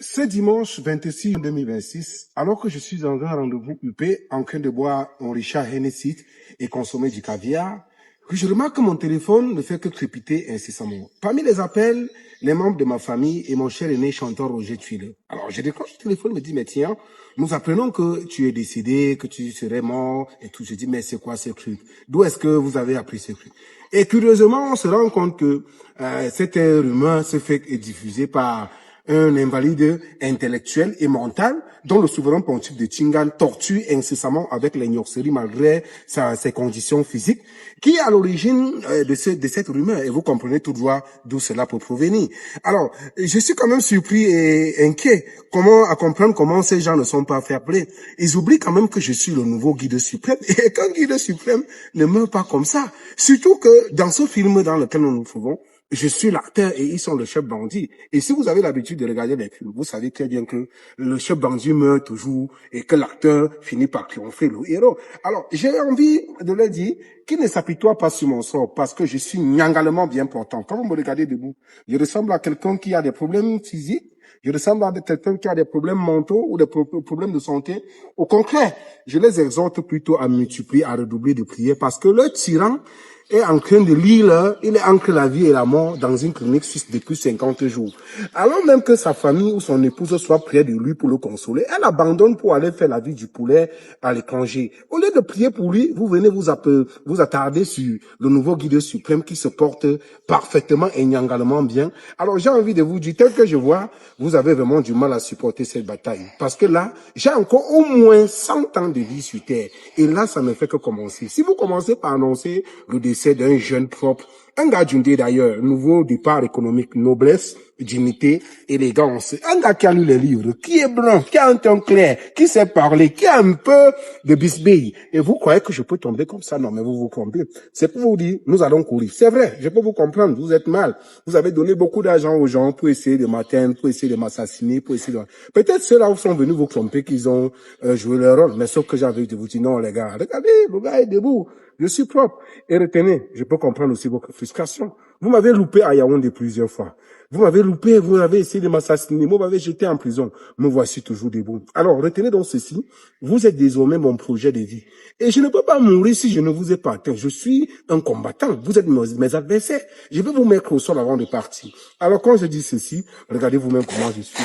Ce dimanche 26 juin 2026, alors que je suis dans un rendez-vous UP en train de boire mon Richard Hennessy et consommer du caviar, que je remarque que mon téléphone ne fait que crépiter incessamment. Parmi les appels, les membres de ma famille et mon cher aîné chanteur Roger Tuile. Alors je décroche le téléphone, me dis, mais tiens, nous apprenons que tu es décédé, que tu serais mort et tout. Je dis, mais c'est quoi ce truc? D'où est-ce que vous avez appris ce truc? Et curieusement, on se rend compte que cette rumeur se fait diffuser par un invalide intellectuel et mental dont le souverain pontife de Chingan torture incessamment avec l'ignocerie malgré ses conditions physiques, qui est à l'origine de cette rumeur. Et vous comprenez tout droit d'où cela peut provenir. Alors, je suis quand même surpris et inquiet à comprendre comment ces gens ne sont pas fair-play. Ils oublient quand même que je suis le nouveau guide suprême et qu'un guide suprême ne meurt pas comme ça. Surtout que dans ce film dans lequel nous nous trouvons, je suis l'acteur et ils sont le chef bandit. Et si vous avez l'habitude de regarder les films, vous savez très bien que le chef bandit meurt toujours et que l'acteur finit par triompher le héros. Alors, j'ai envie de leur dire qu'ils ne s'apitoient pas sur mon sort parce que je suis nyangalement bien portant. Quand vous me regardez debout, je ressemble à quelqu'un qui a des problèmes physiques. Je ressemble à quelqu'un qui a des problèmes mentaux ou des problèmes de santé. Au contraire, je les exhorte plutôt à multiplier, à redoubler de prières parce que le tyran est en train de lire, il est entre la vie et la mort dans une clinique suisse depuis 50 jours. Alors même que sa famille ou son épouse soit près de lui pour le consoler, elle abandonne pour aller faire la vie du poulet à l'étranger. Au lieu de prier pour lui, vous venez vous attarder sur le nouveau guide suprême qui se porte parfaitement et nyangalement bien. Alors j'ai envie de vous dire, tel que je vois, vous avez vraiment du mal à supporter cette bataille. Parce que là, j'ai encore au moins 100 ans de vie sur Terre. Et là, ça ne fait que commencer. Si vous commencez par annoncer le décès d'un jeune propre, un gars d'Undé d'ailleurs, nouveau départ économique, noblesse, dignité, élégance. Un gars qui a lu les livres, qui est blanc, qui a un teint clair, qui sait parler, qui a un peu de bisbille. Et vous croyez que je peux tomber comme ça? Non, mais vous vous trompez. C'est pour vous dire, nous allons courir. C'est vrai, je peux vous comprendre, vous êtes mal. Vous avez donné beaucoup d'argent aux gens pour essayer de m'atteindre, pour essayer de m'assassiner, pour essayer de... Peut-être ceux-là sont venus vous tromper qu'ils ont joué leur rôle. Mais sauf que j'ai envie de vous dire, non les gars, regardez, le gars est debout. Je suis propre. Et retenez, je peux comprendre aussi votre frustration. Vous m'avez loupé à Yaoundé plusieurs fois. Vous m'avez loupé, vous avez essayé de m'assassiner, vous m'avez jeté en prison. Me voici toujours debout. Alors, retenez donc ceci. Vous êtes désormais mon projet de vie. Et je ne peux pas mourir si je ne vous ai pas atteint. Je suis un combattant. Vous êtes mes adversaires. Je vais vous mettre au sol avant de partir. Alors, quand je dis ceci, regardez vous-même comment je suis.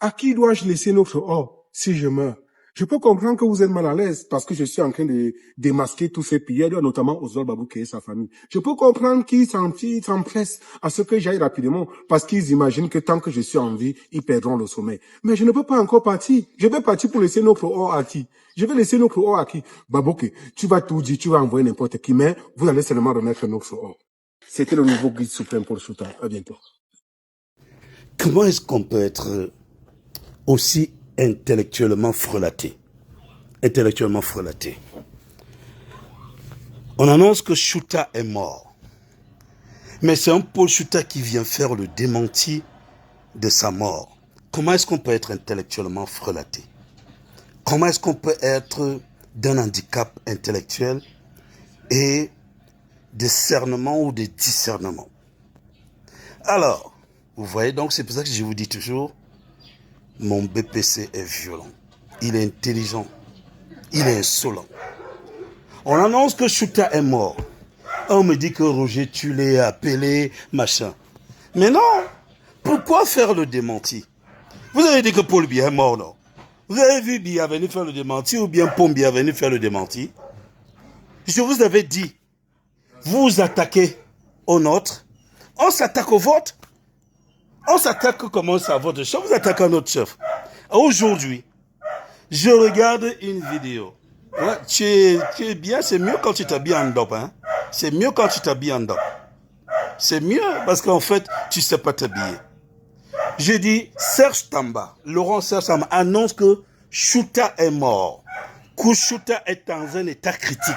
À qui dois-je laisser notre or si je meurs? Je peux comprendre que vous êtes mal à l'aise parce que je suis en train de démasquer tous ces pilleurs, notamment Oswald Babouké et sa famille. Je peux comprendre qu'ils s'empressent à ce que j'aille rapidement parce qu'ils imaginent que tant que je suis en vie, ils perdront le sommeil. Mais je ne peux pas encore partir. Je vais partir pour laisser notre or à qui? Je vais laisser notre or à qui? Babouké, tu vas tout dire, tu vas envoyer n'importe qui, mais vous allez seulement remettre notre or. C'était le nouveau guide suprême pour le Soudan. À bientôt. Comment est-ce qu'on peut être aussi intellectuellement frelaté? Intellectuellement frelaté. On annonce que Chouta est mort. Mais c'est un Paul Chouta qui vient faire le démenti de sa mort. Comment est-ce qu'on peut être intellectuellement frelaté? Comment est-ce qu'on peut être d'un handicap intellectuel et de cernement ou de discernement? Alors, vous voyez, donc c'est pour ça que je vous dis toujours, mon BPC est violent. Il est intelligent. Il est insolent. On annonce que Chouta est mort. On me dit que Roger Tuile est appelé, machin. Mais non, pourquoi faire le démenti? Vous avez dit que Paul Biya est mort, non? Vous avez vu Biya venir faire le démenti ou bien Paul Biya venir faire le démenti? Je vous avais dit, vous attaquez au nôtre, on s'attaque au vôtre. On s'attaque comment ça à votre chef, vous attaquez à notre chef. Aujourd'hui, je regarde une vidéo. Ouais, tu es bien, c'est mieux quand tu t'habilles en dope. Hein? C'est mieux quand tu t'habilles en dope. C'est mieux parce qu'en fait, tu ne sais pas t'habiller. Je dis, Serge Tamba, Laurent Serge Tamba annonce que Chouta est mort. Que Chouta est dans un état critique.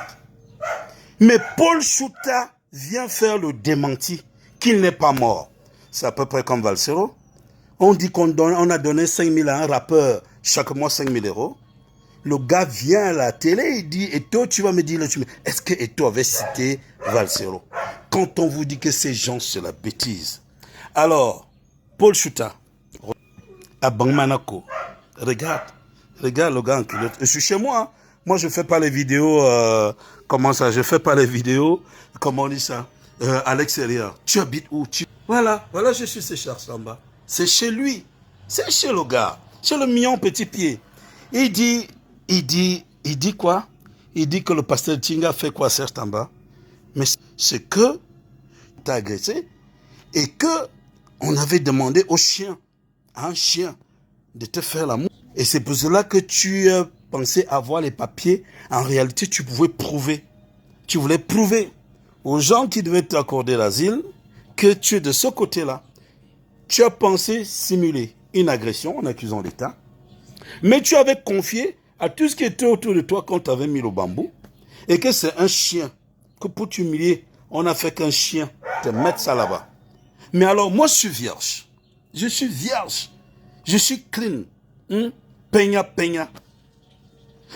Mais Paul Chouta vient faire le démenti qu'il n'est pas mort. C'est à peu près comme Valsero. On dit on a donné 5 000 à un rappeur, chaque mois 5 000 euros. Le gars vient à la télé et dit, Eto, tu vas me dire, est-ce que Eto avait cité Valsero? Quand on vous dit que ces gens, c'est la bêtise. Alors, Paul Chouta, à Bangmanako. Regarde le gars en culotte. Je suis chez moi. Hein. Moi, je fais pas les vidéos. Comment ça? Je fais pas les vidéos. Comment on dit ça? À l'extérieur. Tu habites où? Voilà, je suis chez Charles Samba. C'est chez lui. C'est chez le gars. Chez le mignon petit pied. Il dit quoi? Il dit que le pasteur Tinga fait quoi, Serge Tamba? Mais c'est que t'as agressé et que on avait demandé au chien, à un chien, de te faire l'amour. Et c'est pour cela que tu pensais avoir les papiers. En réalité, tu pouvais prouver. Tu voulais prouver aux gens qui devaient t'accorder l'asile que tu es de ce côté-là. Tu as pensé simuler une agression en accusant l'État. Mais tu avais confié à tout ce qui était autour de toi quand tu avais mis le bambou. Et que c'est un chien. Que pour t'humilier, on n'a fait qu'un chien te mettre ça là-bas. Mais alors, moi, je suis vierge. Je suis vierge. Je suis clean. Peigna.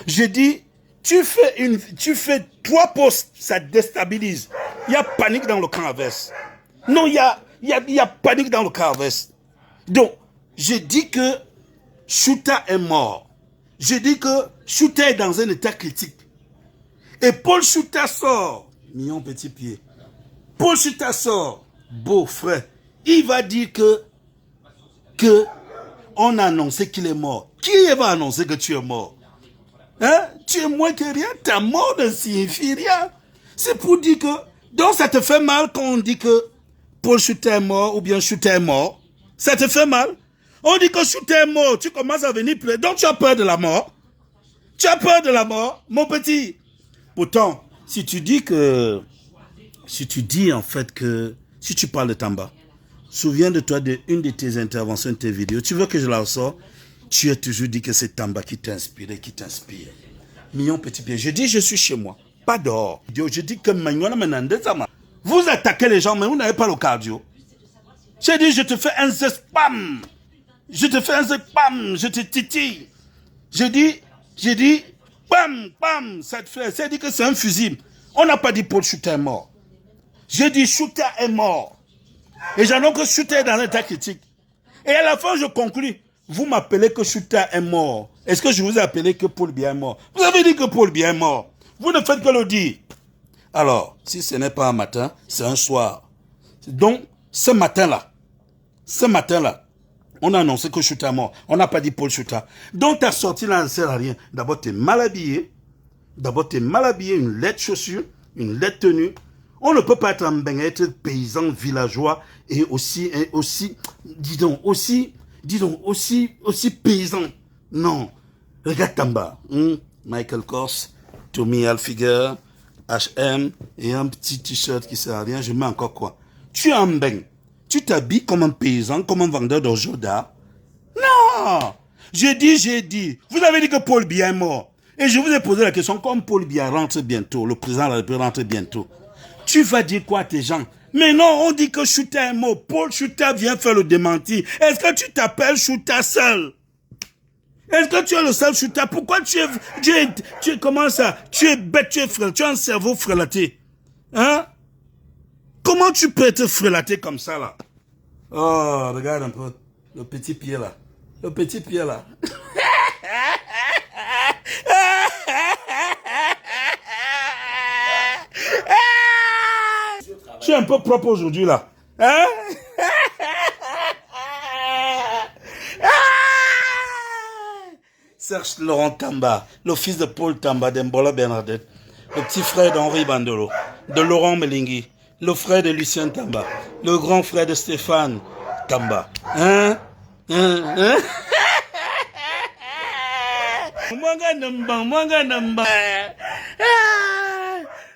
Je dis, tu fais 3 postes, ça déstabilise. Il y a panique dans le camp adverse. Non, il y a panique dans le camp adverse. Donc, je dis que Chouta est mort. Je dis que Chouta est dans un état critique. Et Paul Chouta sort, mignon petit pied. Paul Chouta sort, beau frère. Il va dire que on a annoncé qu'il est mort. Qui va annoncer que tu es mort? Hein? Tu es moins que rien. Ta mort ne signifie rien. C'est pour dire que... Donc ça te fait mal quand on dit que Paul Chouta est mort ou bien Chouta est mort. Ça te fait mal. On dit que Chouta est mort. Tu commences à venir pleurer. Donc tu as peur de la mort. Tu as peur de la mort, mon petit. Pourtant, si tu dis en fait que... Si tu parles de Tamba, souviens-toi d'une de tes interventions, de tes vidéos. Tu veux que je la ressors? Tu as toujours dit que c'est Tamba qui t'a inspiré, qui t'inspire. Mignon petit pied. Je dis, je suis chez moi, pas dehors. Je dis que vous attaquez les gens, mais vous n'avez pas le cardio. J'ai dit, je te fais un spam. Je te fais un spam. Je te titille. J'ai dit, bam, ça te fait. C'est dit que c'est un fusible. On n'a pas dit Paul Chouta est mort. J'ai dit, Chouta est mort. Et j'annonce que Chouta est dans un état critique. Et à la fin, je conclus. Vous m'appelez que Chouta est mort. Est-ce que je vous ai appelé que Paul Biya est mort? Vous avez dit que Paul Biya est mort. Vous ne faites que le dire. Alors, si ce n'est pas un matin, c'est un soir. Donc, ce matin-là, on a annoncé que Chouta est mort. On n'a pas dit Paul Chouta. Donc, ta sortie là ne sert à rien. D'abord, tu es mal habillé. Une laide chaussure, une laide tenue. On ne peut pas être être paysan villageois et aussi paysan. Non. Regarde Tamba. Michael Kors, Tommy Hilfiger, H&M et un petit t-shirt qui sert à rien. Je mets encore quoi? Tu es un beng. Tu t'habilles comme un paysan, comme un vendeur d'objets d'art. Non. J'ai dit. Vous avez dit que Paul Biya est mort. Et je vous ai posé la question, comme Paul Biya rentre bientôt, le président de la République rentre bientôt. Tu vas dire quoi à tes gens? Mais non, on dit que Chouta est mort. Paul Chouta vient faire le démenti. Est-ce que tu t'appelles Chouta seul? Est-ce que tu es le seul Chouta? Pourquoi tu es comment ça? Tu es bête, tu es frêle, tu as un cerveau frélaté. Hein? Comment tu peux être frélaté comme ça là? Oh, regarde un peu. Le petit pied là. Je suis un peu propre aujourd'hui là. Hein? Serge Laurent Tamba, le fils de Paul Tamba, d'Embola Bernadette, le petit frère d'Henri Bandolo, de Laurent Melingui, le frère de Lucien Tamba, le grand frère de Stéphane Tamba. Hein?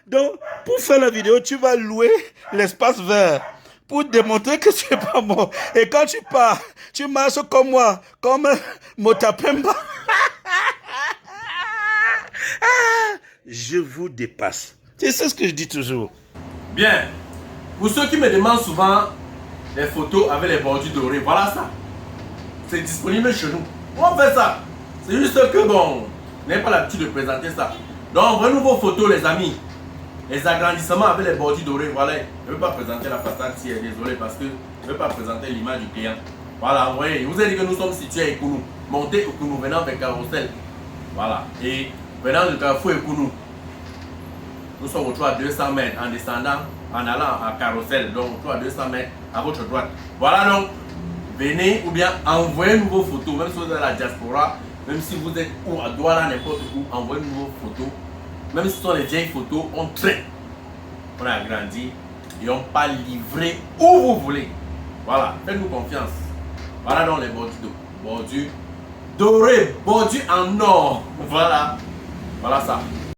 Donc, pour faire la vidéo, tu vas louer l'espace vert pour démontrer que tu n'es pas mort. Et quand tu pars, tu marches comme moi, comme Motapemba. Je vous dépasse. C'est ça ce que je dis toujours. Bien. Pour ceux qui me demandent souvent les photos avec les bordures dorées, voilà ça. C'est disponible chez nous. On fait ça. C'est juste que bon, on n'a pas l'habitude de présenter ça. Donc, envoyez-nous vos photos, les amis. Les agrandissements avec les bordures dorées, voilà. Je ne veux pas présenter la façade si elle est désolée parce que je ne veux pas présenter l'image du client. Voilà, vous voyez, je vous ai dit que nous sommes situés à Ekounou. Montez Ekounou, venant vers Carrousel. Voilà, et venant de Carrefour Ekounou, nous sommes autour à 200 mètres en descendant, en allant à Carrousel, donc autour à 200 mètres à votre droite. Voilà donc, venez ou bien envoyez vos photos, même si vous êtes à la diaspora, même si vous êtes où à Douala, n'importe où, envoyez vos photos. Même si ce sont les vieilles photos, on traite. On a grandi et on pas livré où vous voulez. Voilà, faites-nous confiance. Voilà donc les bordures dorées, bordures en or. Voilà, voilà ça.